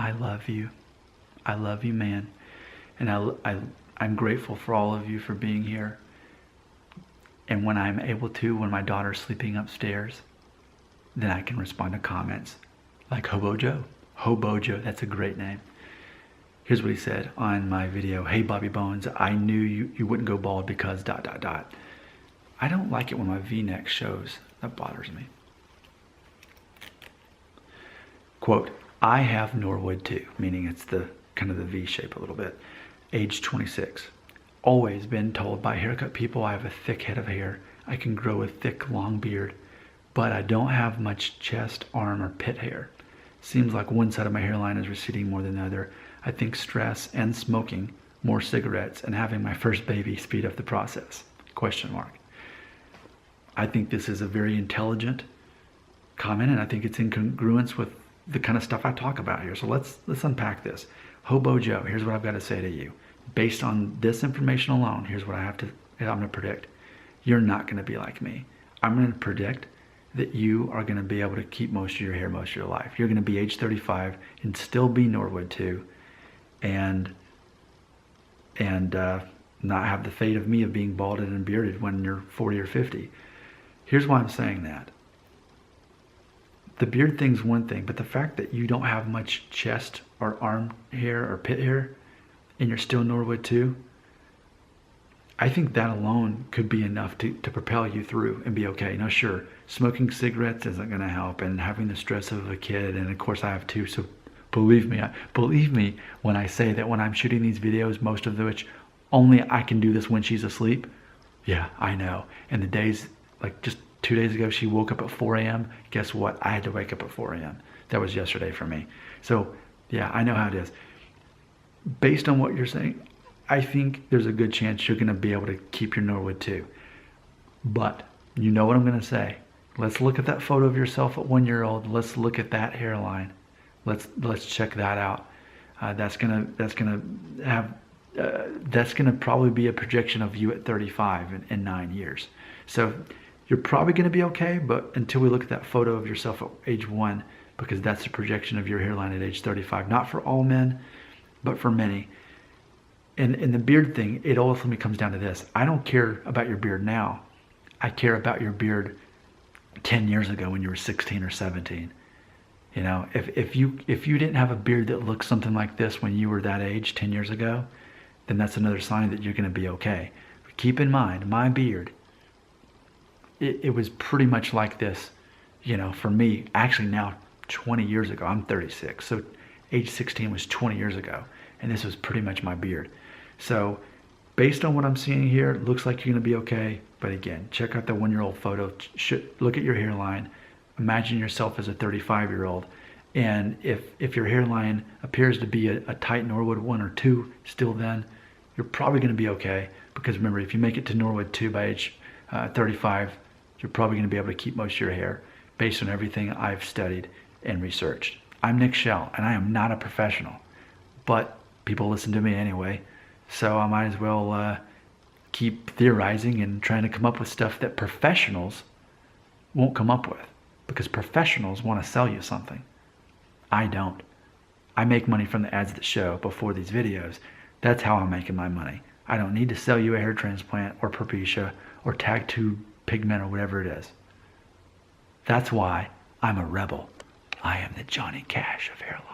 I love you. I love you, man. And I'm grateful for all of you for being here. And when I'm able to, when my daughter's sleeping upstairs, then I can respond to comments like Hobo Joe. Hobo Joe, that's a great name. Here's what he said on my video. Hey, Bobby Bones, I knew you wouldn't go bald because ... I don't like it when my V-neck shows. That bothers me. Quote, I have Norwood too, meaning it's the kind of the V shape a little bit. Age 26. Always been told by haircut people I have a thick head of hair. I can grow a thick, long beard, but I don't have much chest, arm, or pit hair. Seems like one side of my hairline is receding more than the other. I think stress and smoking more cigarettes and having my first baby speed up the process. Question mark. I think this is a very intelligent comment, and I think it's in congruence with the kind of stuff I talk about here. So let's unpack this. Hobo Joe, here's what I've got to say to you. Based on this information alone, here's what I'm going to predict. You're not going to be like me. I'm going to predict that you are going to be able to keep most of your hair most of your life. You're going to be age 35 and still be Norwood too, and not have the fate of me of being balded and bearded when you're 40 or 50. Here's why I'm saying that. The beard thing's one thing, but the fact that you don't have much chest or arm hair or pit hair, and you're still Norwood too, I think that alone could be enough to propel you through and be okay. Now, sure, smoking cigarettes isn't going to help, and having the stress of a kid, and of course I have two, so believe me when I say that when I'm shooting these videos, most of which only I can do this when she's asleep. Yeah, I know. And the days, like just 2 days ago, she woke up at 4 a.m. Guess what? I had to wake up at 4 a.m. That was yesterday for me. So yeah, I know how it is. Based on what you're saying, I think there's a good chance you're going to be able to keep your Norwood too. But you know what I'm going to say. Let's look at that photo of yourself at 1 year old. Let's look at that hairline. Let's check that out. That's gonna probably be a projection of you at 35 in 9 years. So you're probably going to be okay, but until we look at that photo of yourself at age 1, because that's the projection of your hairline at age 35. Not for all men, but for many. And the beard thing, it ultimately comes down to this. I don't care about your beard now. I care about your beard 10 years ago when you were 16 or 17. You know, if you didn't have a beard that looked something like this when you were that age 10 years ago, then that's another sign that you're going to be okay. But keep in mind, my beard, it was pretty much like this, you know, for me, actually now 20 years ago. I'm 36, so age 16 was 20 years ago, and this was pretty much my beard. So based on what I'm seeing here, it looks like you're going to be okay. But again, check out the 1 year old photo. Look at your hairline. Imagine yourself as a 35-year-old. And if your hairline appears to be a tight Norwood 1 or 2 still, then you're probably going to be okay. Because remember, if you make it to Norwood 2 by age 35, you're probably going to be able to keep most of your hair based on everything I've studied and researched. I'm Nick Shell, and I am not a professional, but people listen to me anyway, so I might as well keep theorizing and trying to come up with stuff that professionals won't come up with, because professionals want to sell you something. I don't. I make money from the ads that show before these videos. That's how I'm making my money. I don't need to sell you a hair transplant or Propecia or tag 2 pigment or whatever it is. That's why I'm a rebel. I am the Johnny Cash of hair loss.